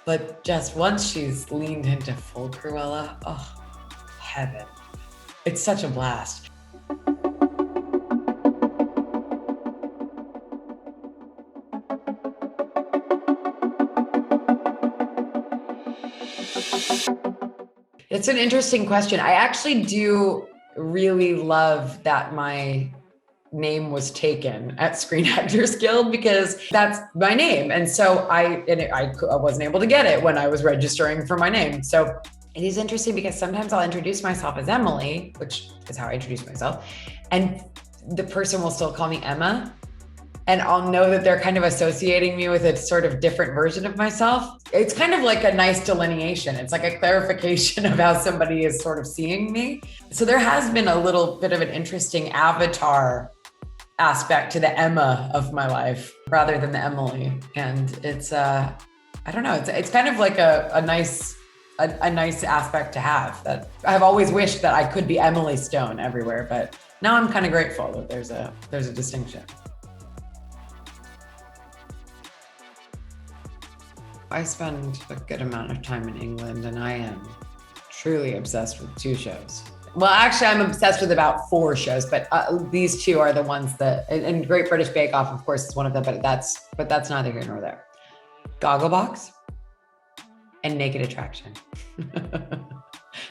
But just once she's leaned into full Cruella, oh, heaven. It's such a blast. It's an interesting question. I actually do really love that my name was taken at Screen Actors Guild because that's my name. And so I wasn't able to get it when I was registering for my name. So it is interesting because sometimes I'll introduce myself as Emily, which is how I introduce myself. And the person will still call me Emma. And I'll know that they're kind of associating me with a sort of different version of myself. It's kind of like a nice delineation. It's like a clarification of how somebody is sort of seeing me. So there has been a little bit of an interesting avatar aspect to the Emma of my life rather than the Emily. And it's, I don't know, it's kind of like a nice aspect to have that I've always wished that I could be Emily Stone everywhere, but now I'm kind of grateful that there's a distinction. I spend a good amount of time in England and I am truly obsessed with 2 shows. Well, actually, I'm obsessed with about 4 shows, but these 2 are the ones that, and Great British Bake Off, of course, is one of them, but that's neither here nor there. Gogglebox and Naked Attraction.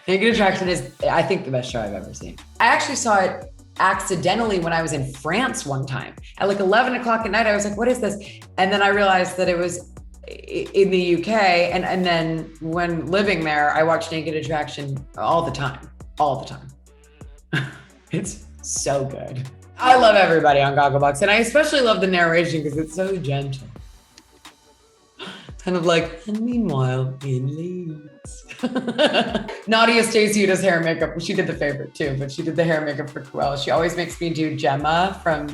Naked Attraction is, I think, the best show I've ever seen. I actually saw it accidentally when I was in France one time. At like 11 o'clock at night, I was like, what is this? And then I realized that it was in the UK. And then when living there, I watched Naked Attraction all the time. It's so good. I love everybody on Gogglebox, and I especially love the narration because it's so gentle. Kind of like, and meanwhile in Leeds. Nadia Stacey, who does hair and makeup, she did the favorite too, but she did the hair and makeup for Cruella. She always makes me do Gemma from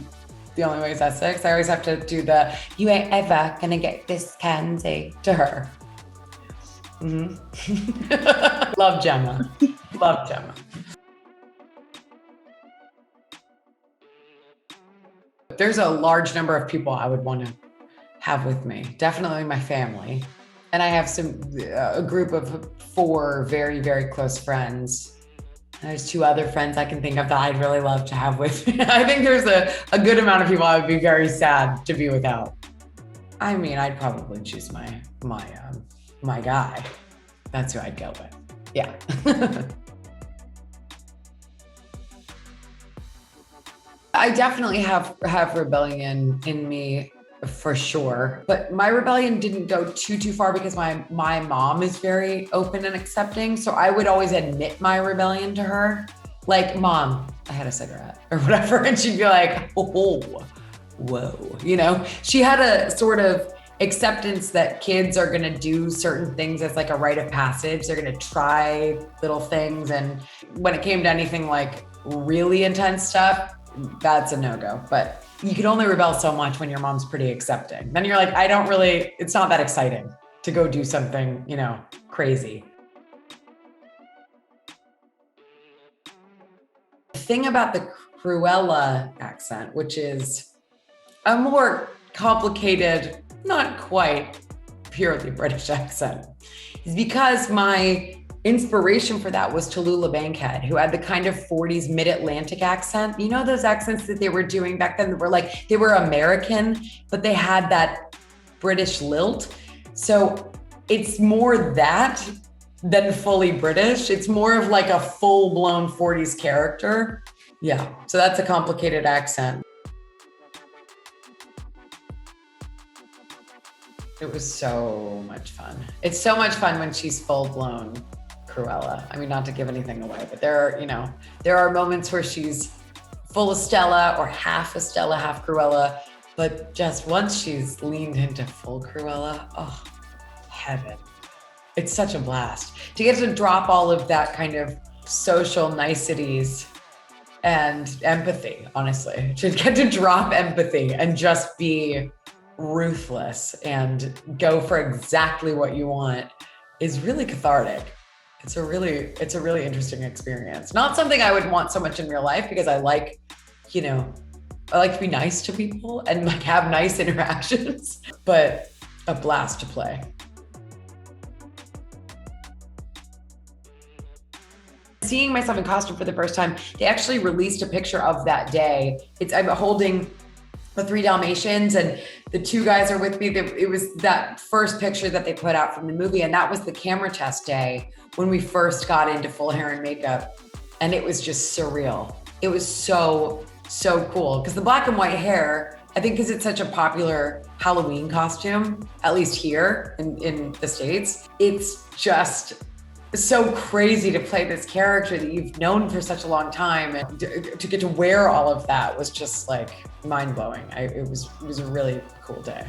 The Only Way is Essex. I always have to do the, you ain't ever gonna get this candy to her. Mm-hmm. Love Gemma. Love Gemma. There's a large number of people I would want to have with me. Definitely my family. And I have a group of 4 very, very close friends. There's 2 other friends I can think of that I'd really love to have with me. I think there's a good amount of people I would be very sad to be without. I mean, I'd probably choose my guy. That's who I'd go with. Yeah. I definitely have rebellion in me for sure, but my rebellion didn't go too far because my mom is very open and accepting. So I would always admit my rebellion to her, like, Mom, I had a cigarette or whatever. And she'd be like, oh, whoa. You know, she had a sort of acceptance that kids are going to do certain things as like a rite of passage. They're going to try little things. And when it came to anything like really intense stuff, that's a no-go. But you can only rebel so much when your mom's pretty accepting. Then you're like, it's not that exciting to go do something, you know, crazy. The thing about the Cruella accent, which is a more complicated, not quite purely British accent, is because my inspiration for that was Tallulah Bankhead, who had the kind of 40s mid-Atlantic accent. You know, those accents that they were doing back then that were like, they were American, but they had that British lilt. So it's more that than fully British. It's more of like a full-blown 40s character. Yeah, so that's a complicated accent. It was so much fun. It's so much fun when she's full-blown Cruella. I mean, not to give anything away, but there are moments where she's full Estella or half Estella, half Cruella, but just once she's leaned into full Cruella, oh, heaven. It's such a blast. To get to drop all of that kind of social niceties and empathy, honestly. To get to drop empathy and just be ruthless and go for exactly what you want is really cathartic. It's a really interesting experience. Not something I would want so much in real life because I like to be nice to people and like have nice interactions, but a blast to play. Seeing myself in costume for the first time, they actually released a picture of that day. I'm holding the 3 Dalmatians and the 2 guys are with me. It was that first picture that they put out from the movie. And that was the camera test day when we first got into full hair and makeup. And it was just surreal. It was so cool. Because the black and white hair, I think because it's such a popular Halloween costume, at least here in the States, it's just so crazy to play this character that you've known for such a long time, and to get to wear all of that was just like mind-blowing. It was a really cool day.